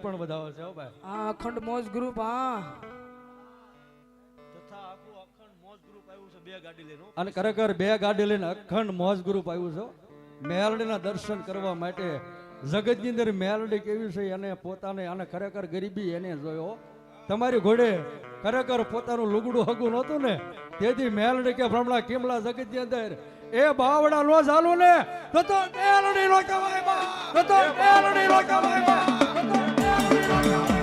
પણ વધાવો છે હો ભાઈ. આ અખંડ મોજ ગ્રુપ હા તથા આખું અખંડ મોજ ગ્રુપ આવ્યું છે બે ગાડી લઈને અને ખરેખર બે ગાડી લઈને અખંડ મોજ ગ્રુપ આવ્યું છે. મેલડીના દર્શન કરવા માટે જગતની અંદર મેલડી કેવી છે એને પોતાને અને ખરેખર ગરીબી એને જોયો. તમારી ઘોડે ખરેખર પોતાનું લુગડું હગું નહોતું ને તેથી મેલડી કે ભ્રમણા કિમલા જગતની અંદર એ બાવડા નો ચાલુ ને તો મેલડી નો કહેવાય બા, તો મેલડી નો કહેવાય બા, તો મેલડી નો કહેવાય.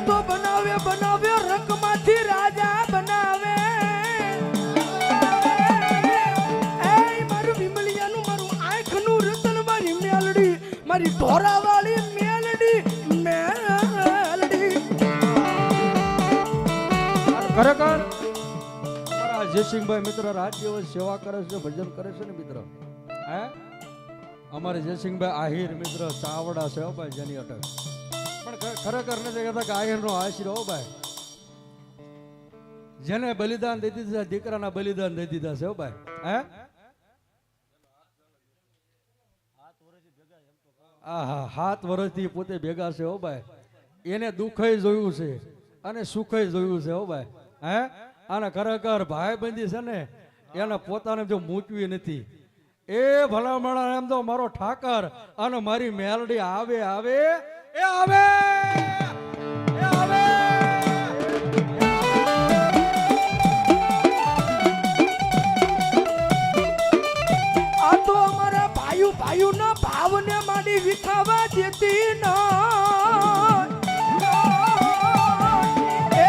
તો બનાવે બનાવે રકમાંથી રાજા બનાવે. એ મારું વિમલિયાનું મારું આંખનું રતન મારી મેલડી મારી ઢોરાવાળી મેલડી મેલડી. ખરેખર અમારા જયસિંહભાઈ મિત્ર રાત દિવસ સેવા કરે છે ભજન કરે છે ને મિત્ર હે અમારે જયસિંહભાઈ આહિર મિત્ર ચાવડા છે હો ભાઈ જેની અટક પણ ખરેખર નથી કહેતા કે આહિરનો આશીર્વાદ હો ભાઈ જેને બલિદાન દઈ દીધા દીકરાના બલિદાન દઈ દીધા છે હો ભાઈ હે હાથ વર્ષથી પોતે ભેગા છે હો ભાઈ એને દુઃખય જોયું છે અને સુખય જોયું છે હો ભાઈ હે અને ખરેખર ભાઈબંધી છે ને એને પોતાને જો મૂકવી નથી એ ભલામણા એમ તો મારો ઠાકર અને મારી મેલડી આવે આવે એ આવે એ આવે. આ તો અમારા ભાઈઓ ભાઈઓના ભાવને માંડી વિખાવા દેતી ના. એ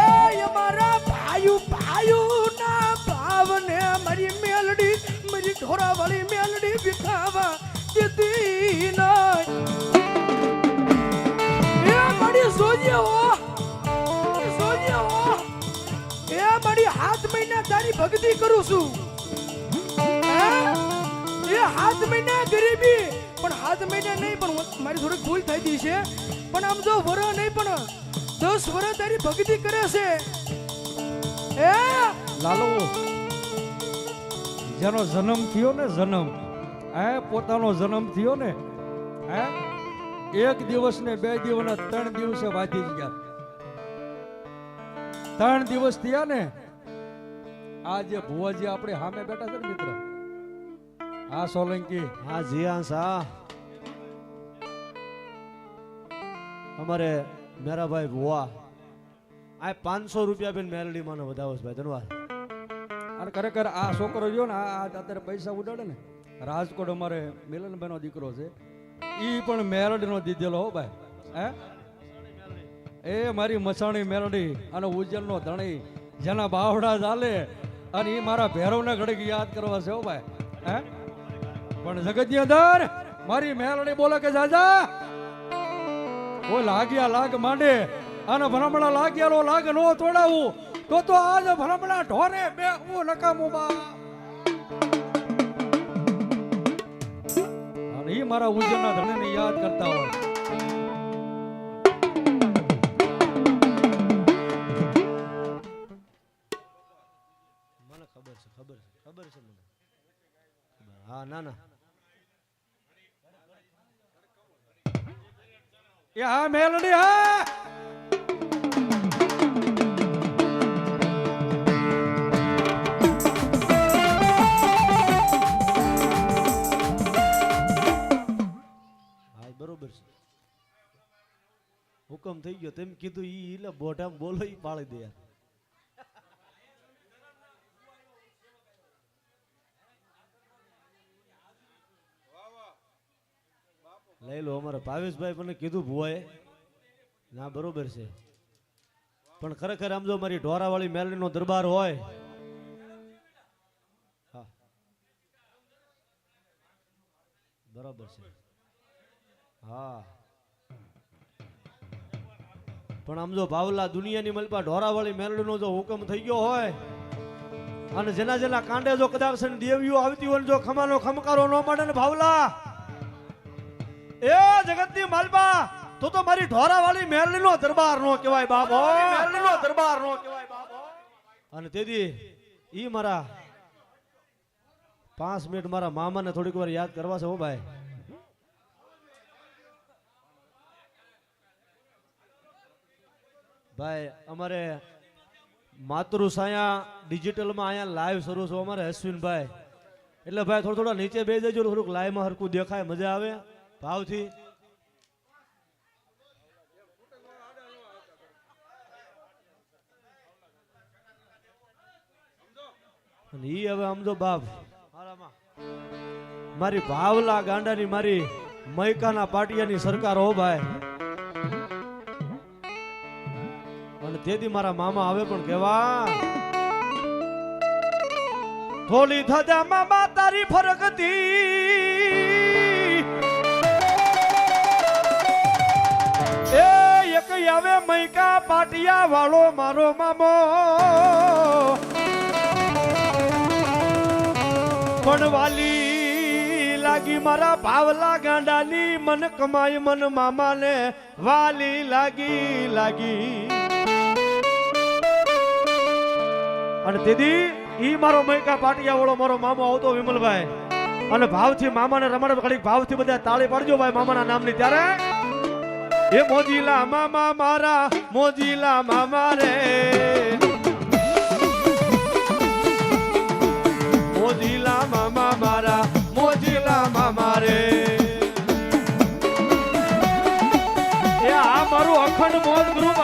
અમારા ભાઈઓ ભાઈઓના ભાવને મારી મેલડી મારી ઢોરાવાળી મેલડી વિખાવા દેતી ના. એ મારી સોજે હો સોજે હો એ મારી 7 મહિના તારી ભક્તિ કરું છું. એ 7 મહિના ગરીબી પણ 7 મહિના નહીં પણ મારી થોડીક ભૂલ થઈ ગઈ છે પણ આમ જો વર નહીં પણ 10 વર્ષ તારી ભક્તિ કરે છે. એ લાલો જેનો જન્મ થયો ને જન્મ હે પોતાનો જન્મ થયો ને હે 1 દિવસ ને 2 દિવસ ને 3 દિવસે વાધી જ ગયા. 3 દિવસ થયા ને આ જે ભુવાજી આપણે સામે બેઠા છે ને મિત્ર હા સોલંકી હા જીયા સા અમારે મેરાભાઈ ભુવા આ 500 રૂપિયા બેન મેલડી માનો વધાવો છે ભાઈ ધન્યવાદ. અને ખરેખર આ છોકરો જો ને આ અત્યારે પૈસા ઉડાડે ને રાજકોટ અમારે મિલનભાઈનો દીકરો છે ઈ પણ મેલડીનો દીધેલો હો ભાઈ હે એ મારી મસાણી મેલડી અને ઉજ્જૈનનો ધણી જેના બાવડા ચાલે અને એ મારા ભૈરવને ઘડીક યાદ કરવા છે હો ભાઈ હે પણ જગતની અંદર મારી મેલડી બોલે કે જાજા કોઈ લાગ્યા લાગ માંડે અને ભરમણા લાગ્યાલો લાગ નો તોડાવું તો આજ ભરમણા ઢોરે બે હું નકામું બા. અને એ મારા ઉજ્જૈનના ધણીને યાદ કરતા હોય. મને ખબર છે મને હા ના ના એ હા મેલડી હા બરોબર છે હુકમ થઈ ગયો તેમ કીધું ઈ એટલે બોઢામ બોલો ઈ પાળી દે યાર. લઈ લો અમારા ભાવેશભાઈ મને કીધું ભુવાએ ના બરોબર છે પણ ખરેખર આમ જો મારી ઢોરાવાળી મેલડીનો દરબાર હોય હા બરોબર છે હા પણ આમ જો ભાવલા દુનિયાની મલપા ઢોરાવાળી મેલડીનો જો હુકમ થઈ ગયો હોય અને જેના જેના કાંડે જો કદાચ દેવીઓ આવતી હોય જો ખમાનો ખમકારો ન મળે ને ભાવલા એ જગતની માલપા તો મારી ઢોરાવાળી મેરડીનો દરબાર નો કહેવાય બાપો, મેરડીનો દરબાર નો કહેવાય બાપો. અને તેથી ઈ મારા 5 મિનિટ મારા મામાને થોડીક વાર યાદ કરવા છે હો ભાઈ. ભાઈ અમારે માતૃછાયા ડિજિટલમાં અહીંયા લાઈવ શરૂ છે અમારે અશ્વિનભાઈ, એટલે ભાઈ થોડા નીચે બેસી જજો, થોડુંક લાઈવમાં હરકું દેખાય, મજા આવે ભાવથી. અને ઈ હવે સમજો બાપ મારી ભાવલા ગાંડાની મારી મૈકાના પાટિયાની સરકાર હો ભાઈ. અને તેથી મારા મામા આવે પણ કેવા થોડી થજા મામા તારી ફરકતી એ એક આવે મૈકા પાટિયા વાળો મારો મામો પણ વાલી લાગી મારા ભાવલા ગાંડાની મન કમાઈ મન મામાને વાલી લાગી. અને તેથી ઈ મારો મૈકા પાટિયા વાળો મારો મામો આવતો વિમલભાઈ, અને ભાવથી મામાને રમાડે ઘડીક ભાવથી બધા તાળી પાડજો ભાઈ મામાના નામની. ત્યારે એ મોજીલા મામા મારા મોજીલા મામા રે, મોજીલા મામા મારા મોજીલા મામા રે. એ આ મારું અખંડ મોજ ગ્રુપ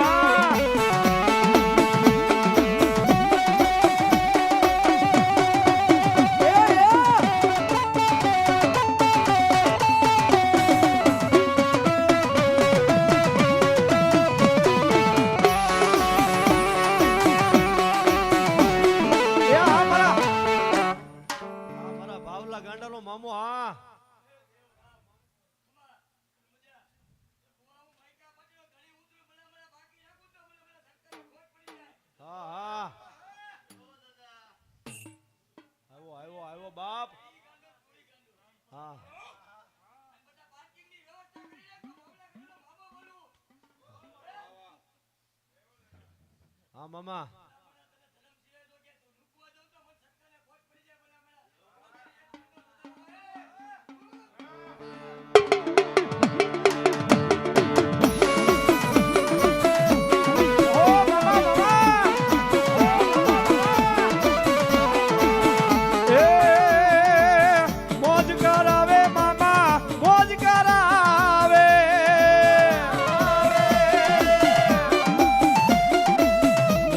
ગાંડાનો મામો. હા આવ્યો બાપ. હા હા મામા.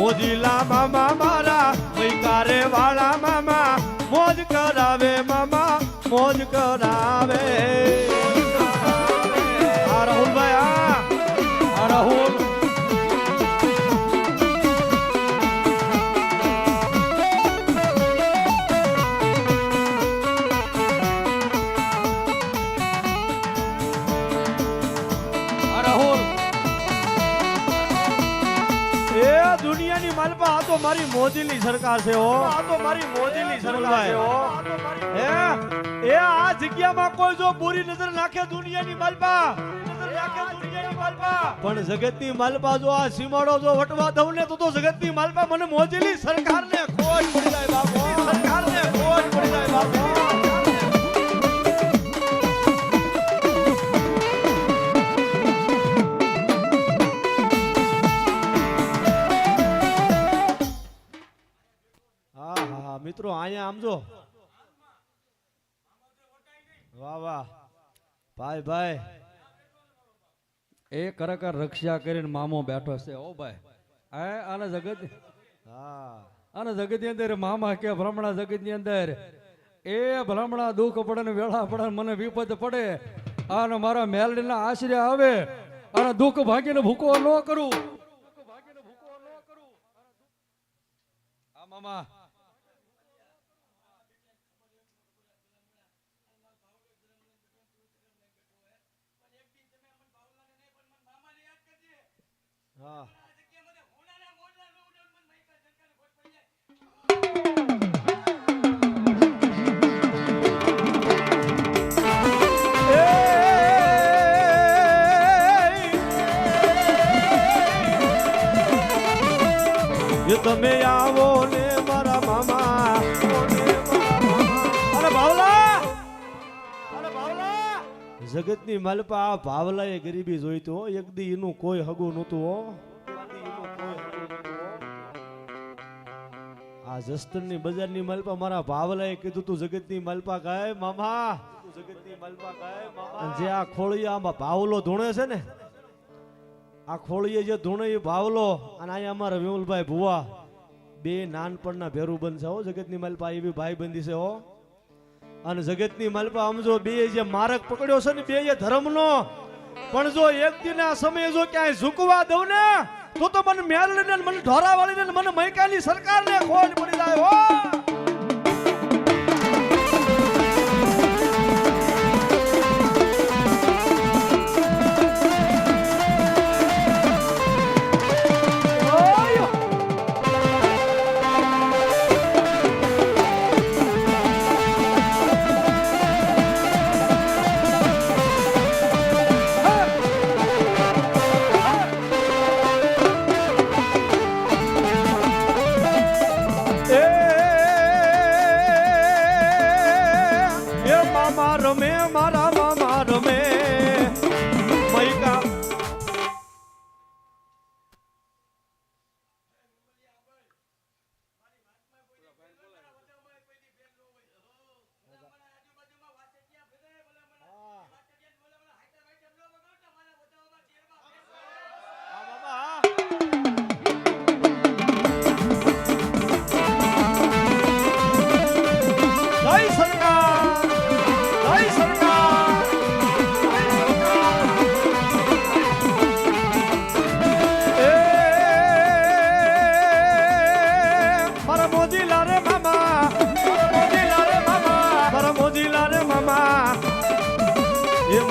મોજીલા મામા મારા મૈકારે વાળા મામા મોજ કરાવે મામા મોજ કરાવે. આ રાહુલભાઈ આ રાહુલ દુનિયાની માલપા આ તો મારી મોદીની સરકાર છે હો, આ તો મારી મોદીની સરકાર છે હો. એ આ જગ્યામાં કોઈ જો બુરી નજર નાખે દુનિયાની માલપા પણ જગતની માલપા જો આ સીમાડો જો વટવા દઉં ને તો જગતની માલપા મને મોદીની સરકારને ખોટ પડી જાય બાપો, સરકારને ખોટ પડી જાય બાપો. મિત્રો અહીંયા આમજો વાહ વાહ ભાઈ ભાઈ એ ખરેખર રક્ષા કરીને મામો બેઠો છે ઓ ભાઈ. આને જગત હા આને જગત ની અંદર મામા કે ભ્રમણા જગત ની અંદર એ ભ્રમણા દુઃખ પડે ને વેળા પડે મને વિપદ પડે અને મારા મેલડીના આશરે આવે અને દુઃખ ભાગીને ભૂકો ન કરું. આ મામા હા એ તમે આવો ને મારા મામા અરે ભાવલા જગતની માલપા આ ભાવલાએ ગરીબી જોઈતો એક દી એનું કોઈ હગું નહોતું હો આ જસ્તરની બજારની માલપા મારા ભાવલાએ કીધું તું જગતની માલપા ગાય મામા જગતની માલપા ગાય મામા જે આ ખોળિયામાં ભાવલો ધૂણે છે ને આ ખોળીએ જે ધૂણે એ ભાવલો અને અહીંયા અમારા વિમલભાઈ ભુવા બે નાનપણના ભેરુબંધ છે હો જગતની માલપા એવી ભાઈબંધી છે હો અને જગતની માલપા સમજો બે જે માર્ગ પકડ્યો છે ને બે જે ધર્મનો પણ જો એક દિન આ સમયે જો ક્યાંય ઝૂકવા દઉં ને તો મને મેલડીને મને ઢોરાવાળીને મને મૈકાની સરકારને ખોટ પડી જાય હો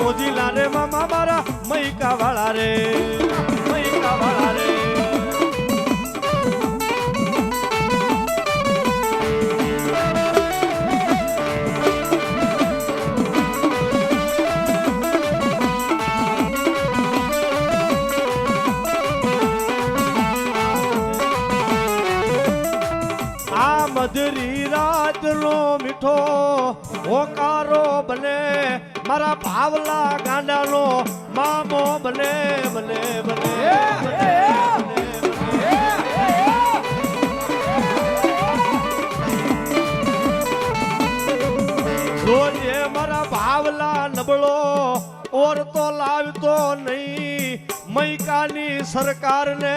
મોજીલા રે મામા મારા મૈકા વાળા રે મૈકા વાળા રે આ મધરી રાતનો મીઠો હોકારો બને મારા ભાવલા ગાંડાનો મામો બને બને બને જોજે મારા ભાવલા નબળો ઓરતો લાવતો નહીં મૈકાની સરકારને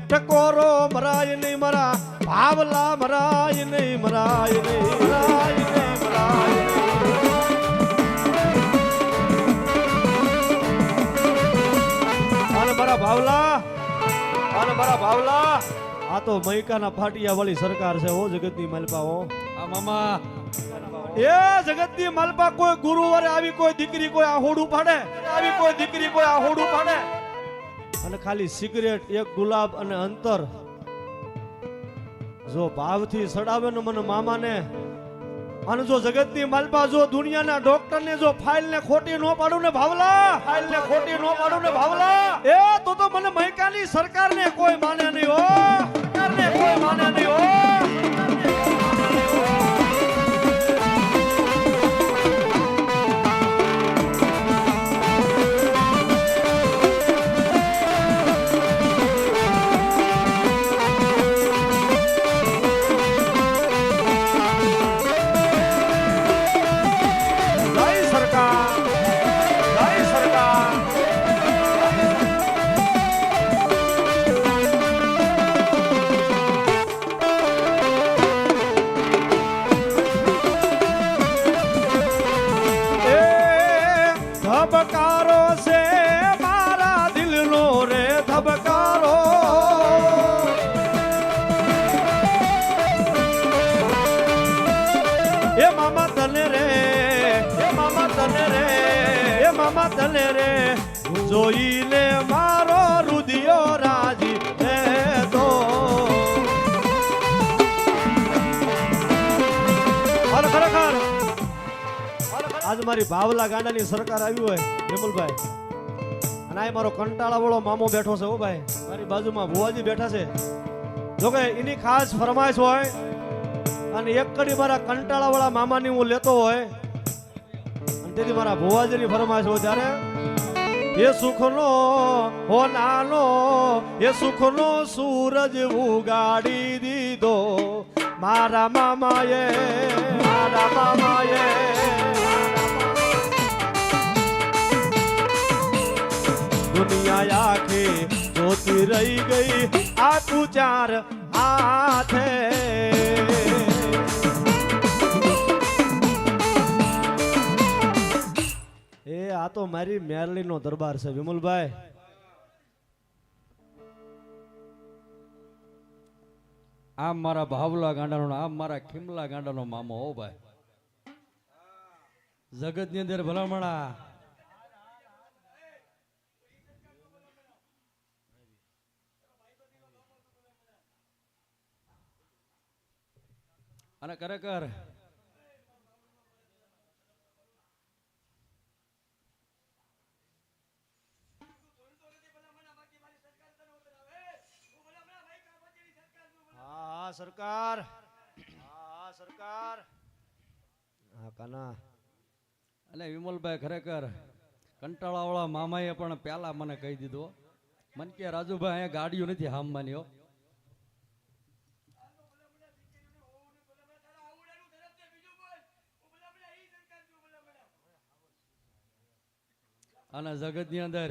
ટકોરો મરાય નહીં મારા ભાવલા મરાય નહીં મરાય નહીં મરાય નહીં મરાય નહીં મારા ભાવલા આ તો મૈકાના ફાટિયા વાળી સરકાર છે હો જગતની માલપા હો આ મામા એ જગતની માલપા કોઈ ગુરુવારે આવી કોઈ દીકરી કોઈ આહોડું પાડે આવી કોઈ દીકરી કોઈ આહોડું પાડે અને ખાલી સિગરેટ એક ગુલાબ અને અંતર જો ભાવથી સડાવે ને મને મામાને અને જો જગતની માલપા જો દુનિયાના ડોક્ટર ને જો ફાઇલ ને ખોટી નો પાડું ને ભાવલા ફાઇલ ને ખોટી નો પાડું ને ભાવલા એ તો મને મૈકાની સરકાર ને કોઈ માને નહીં હો સરકાર ને કોઈ માને નહીં હો ધબકારો છે મારા દિલનો રે ધબકારો એ મામા તને રે એ મામા તને રે એ મામા તને રે જોઈને મારો રુદિયો રાજી હે તો ખરેખર આજ મારી ભાવલા ગાંડાની સરકાર આવી હોય વિમલભાઈ અને આ મારો કંટાળા વાળો મામો બેઠો છે હો ભાઈ મારી બાજુમાં ભુવાજી બેઠા છે જોકે એની ખાસ ફરમાઈશ હોય અને એક કડી મારા કંટાળા વાળા મામાની હું લેતો હોય અને તેથી મારા ભુવાજીની ફરમાઈશ હોય ત્યારે એ સુખનો હો નાનો એ સુખનો સૂરજ ઉગાડી દીધો મારા મામાએ દુનિયા આખી જોતી રહી ગઈ આ તું ચાર હાથે એ આ તો મારી મેરલીનો દરબાર છે વિમલભાઈ. આમ મારા ભાવલા ગાંડાનો આમ મારા ખીમલા ગાંડાનો મામો હો ભાઈ. જગત ની અંદર ભલામણા અને ખરેખર સરકાર હા કાના અને વિમલભાઈ ખરેખર કંટાળા વાળા મામાએ પણ પેલા મને કહી દીધું મને કે રાજુભાઈ અહીંયા ગાડીઓ નથી હામવાની હો. અને જગત ની અંદર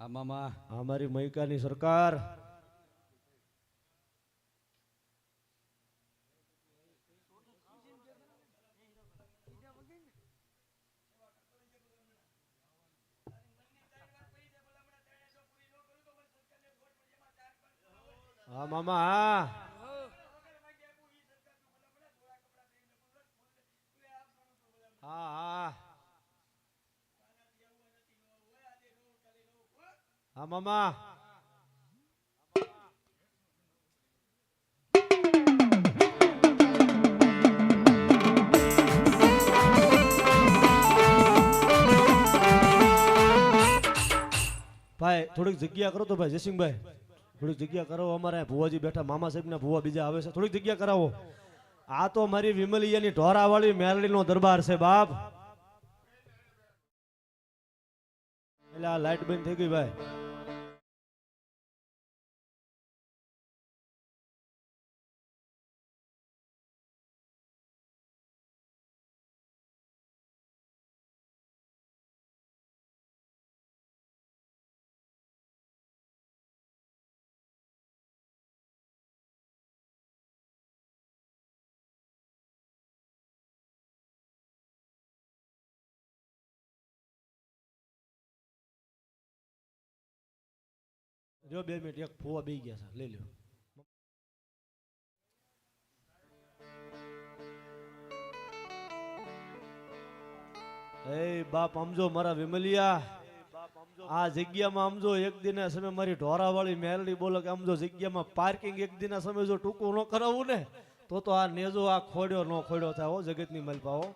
આ મામા અમારી મૈકાની સરકાર હા મામા હા હા હા મામા ભાઈ થોડીક જગ્યા કરો તો ભાઈ જયસિંહભાઈ થોડીક જગ્યા કરાવો. અમારે ભુવાજી બેઠા મામા સાહેબ ના ભુવા બીજા આવે છે થોડીક જગ્યા કરાવો. આ તો મારી વિમલિયાની ઢોરાવાળી મેરડીનો દરબાર છે બાપ. એટલે આ લાઈટ બંધ થઈ ગઈ ભાઈ. જો 2 મિનિટ એક ફુવા બેહી ગયા છે લઈ લ્યો. એ બાપ સમજો મારા વિમલિયા આ જગ્યામાં સમજો એક દિને સમય મારી ઢોરાવાળી મેલડી બોલો કે સમજો જગ્યામાં પાર્કિંગ એક દિના સમય જો ટૂંકું ન કરાવું ને તો આ નેજો આ ખોડ્યો ન ખોડ્યો થાય હો જગતની મલપા હો.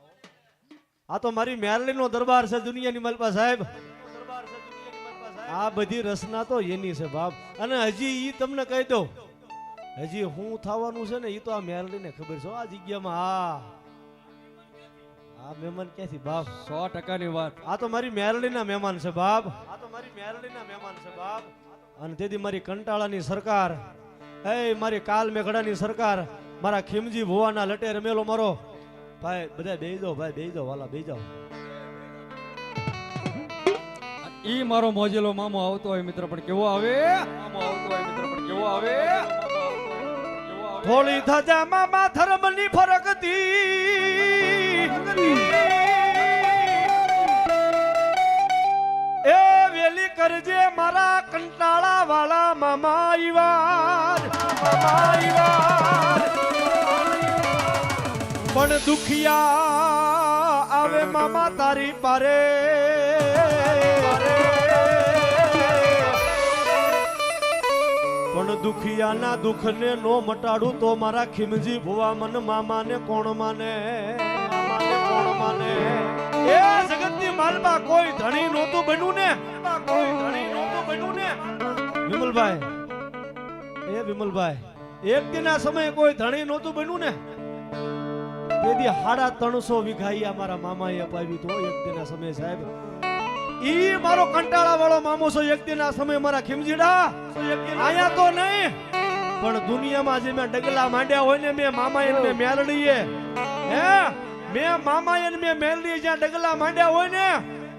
આ તો મારી મેરડીનો દરબાર છે દુનિયાની મલપા સાહેબ. આ બધી રચના તો એની છે બાપ. અને હજી ઈ તમને કહી દઉં હજી હું થવાનું છે ને ઈ તો આ મેરડીને ખબર છે આ જગ્યામાં. આ મહેમાન ક્યાંથી બાપ 100%ની વાત. આ તો મારી મેરડીના મહેમાન છે બાપ. આ તો મારી મેરડીના મહેમાન છે બાપ. અને તેથી મારી કંટાળાની સરકાર એ મારી કાલ મેઘડાની સરકાર મારા ખીમજી ભુવાના લટે રમેલો મારો ભાઈ બધા બેહી જાઓ ભાઈ બેહી જાઓ વાલા બેહી જાઓ. ઈ મારો મોજેલો મામો આવતો હોય મિત્ર પણ કેવો આવે મામો આવતો હોય મિત્ર પણ કેવો આવે થોડી થજા મામા ધર્મની ફરકતી એ વેલી કરજે મારા કંટાળા વાળા મામા ઈવાર પણ દુખિયા આવે મામા તારી પારે પણ દુખિયાના દુઃખને નો મટાડું તો મારા ખીમજી ભુવા મન મામાને કોણ માને કોણ માને એ જગતની માલમાં કોઈ ધણી નહોતું બન્યું ને કોઈ ધણી નહોતું બન્યું ને વિમલભાઈ એ વિમલભાઈ એક દિના સમયે કોઈ ધણી નહોતું બન્યું ને તેથી 350 વીઘા અમારા મામાએ અપાવી તો એક દિના સમયે સાહેબ ઈ મારો કંટાળા વાળો મામો છો એક દિના સમય મારા ખીમજીડા આયા તો નહીં પણ દુનિયામાં જે મેં ડગલા માંડ્યા હોય ને મેં મામાએ ને મેં મેલડીએ હે મેં મામાએ ને મેં મેલડીએ જ્યાં ડગલા માંડ્યા હોય ને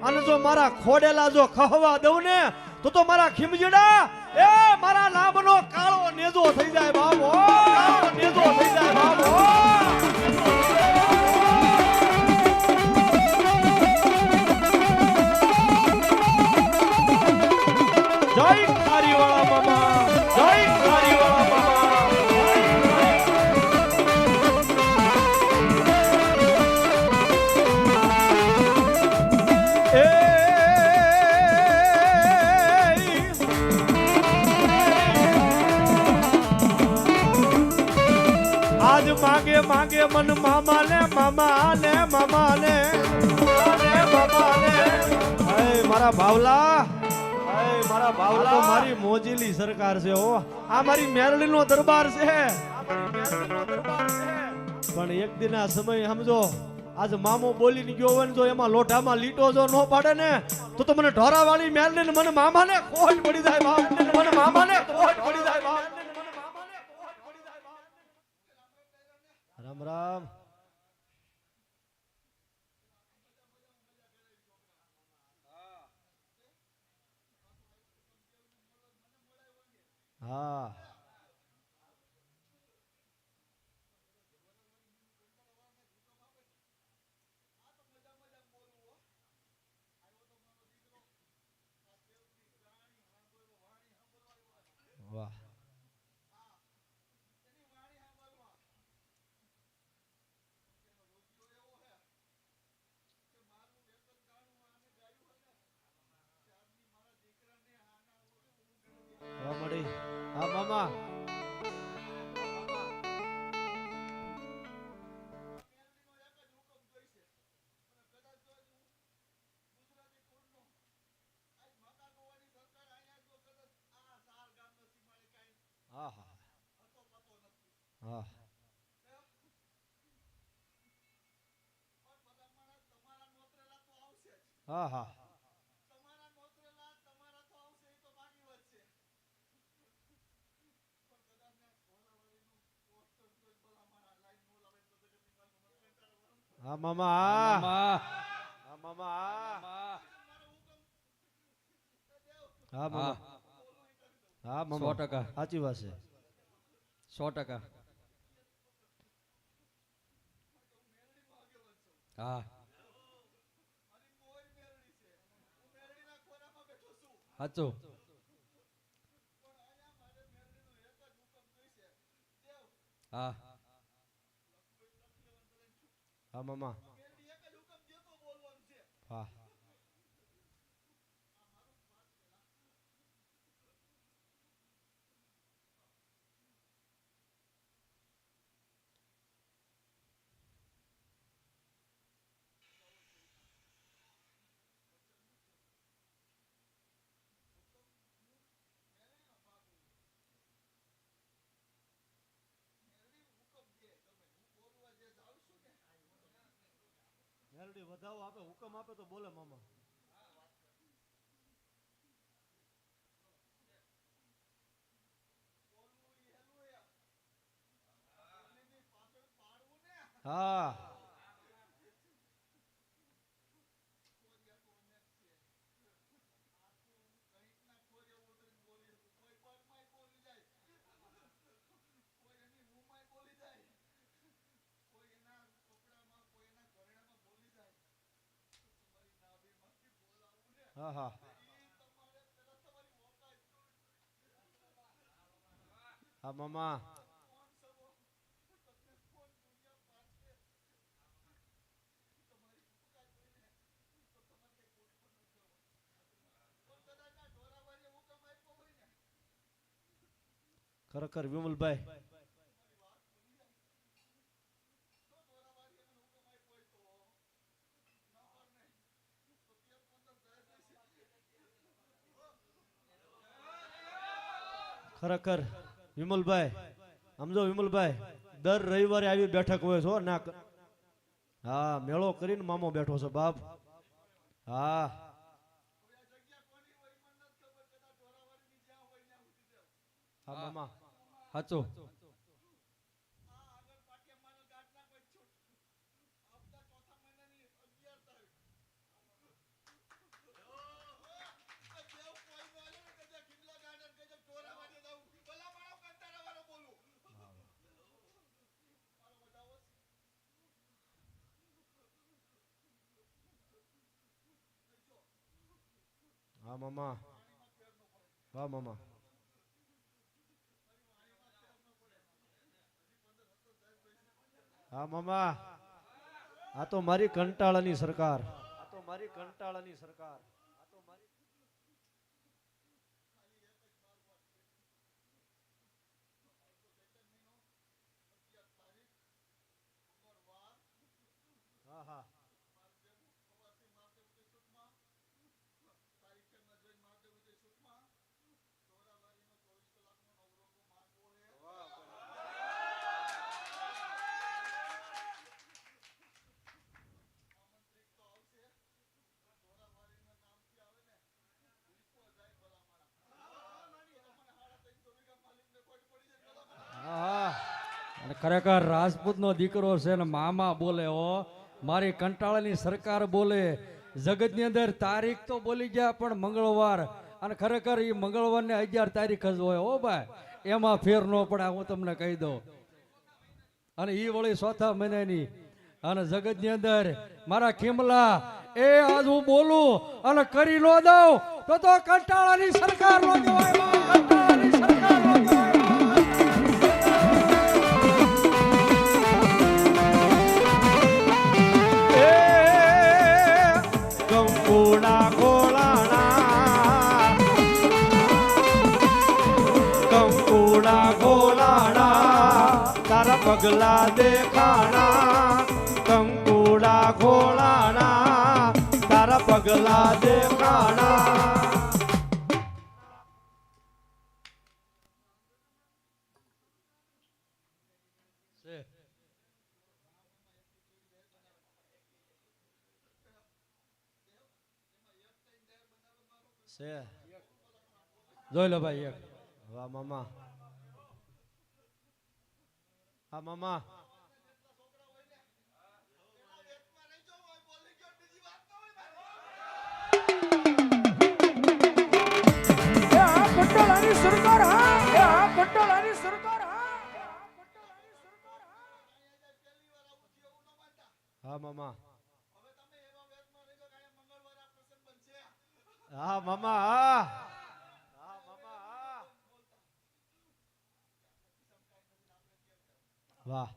અને જો મારા ખોડેલા જો ખહવા દઉં ને તો મારા ખીમજીડા એ મારા નામનો કાળો નેજો થઈ જાય બાબો કાળો નેજો થઈ જાય બાબો જય કારીવાળા મામા જય કારીવાળા મામા આજ માગે માગે મન મામાને મામાને મામાને મામાને મારા ભાવલા મારા ભાવલા તો મારી મોજીલી સરકાર છે હો આ મારી મેરડીનો દરબાર છે પણ એક દિન આ સમય સમજો આજ મામો બોલીને ગયો હોય ને જો એમાં લોઢામાં લીટો જો ન પાડે ને તો મને ઢોરાવાળી મેરડીને મને મામાને ખોટ પડી જાય બાપ મને મામાને ખોટ પડી જાય બાપ રામ રામ હા વાહ મળી હા મામા હા હા હા હા હા હા મામા હા મામા હા મામા હા મામા 100% સાચી વાત છે 100% હા સાચું હા હા મામા હા મેલડી વધાવો આપે હુકમ આપે તો બોલે મામા હા હા હા હા મામા ખરેખર વિમલભાઈ ખરેખર વિમલભાઈ સમજો વિમલભાઈ દર રવિવારે આવી બેઠક હોય છો ના હા મેળો કરીને મામો બેઠો છે બાપ હા હા મામા સાચું હા મામા વાહ મામા હા મામા આ તો મારી કંટાળાની સરકાર આ તો મારી કંટાળાની સરકાર આ તો મારી હા હા હા અને ખરેખર રાજપૂતનો દીકરો છે ને મામા બોલે હો મારી કંટાળાની સરકાર બોલે જગતની અંદર તારીખ તો બોલી ગયા પણ મંગળવાર અને ખરેખર એ મંગળવારને 11 તારીખ જ હોય હો ભાઈ એમાં ફેર ન પડે હું તમને કહી દઉં અને એ વળી ચોથા મહિનાની અને જગતની અંદર મારા ખીમલા એ આજ હું બોલું અને કરી નો દઉં તો કંટાળાની સરકાર નો કહેવાય બા, કંટાળાની સરકાર નો કહેવાય બા. કંકુડા ગોલાણા કંકુડા ગોલાણા તારા પગલા દેખાણા કંકુડા ગોલાણા તારા પગલા દેખાણા છે જોઈ લો ભાઈ એક વાહ મામા હા મામા એ આ કંટાળાની સરકાર હા એ આ કંટાળાની સરકાર હા એ આ કંટાળાની સરકાર હા હા મામા હા મામા હા હા મામા હા વાહ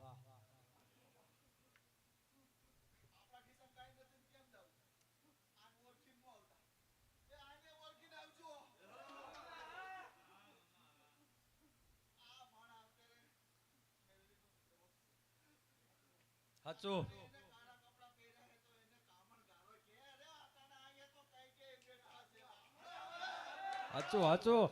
સાચું સાચું સાચું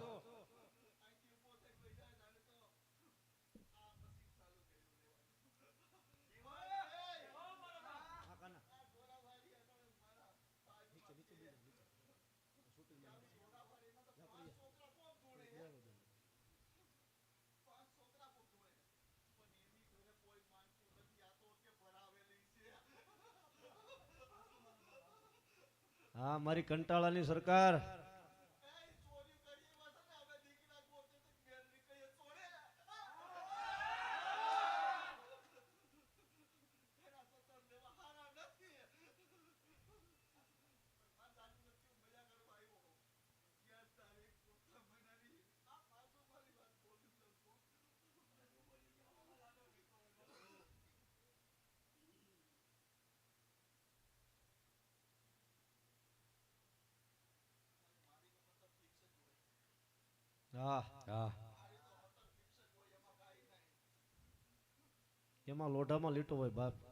હા મારી કંટાળાની સરકાર હા હા એમાં લોઢામાં લીટો હોય બાપ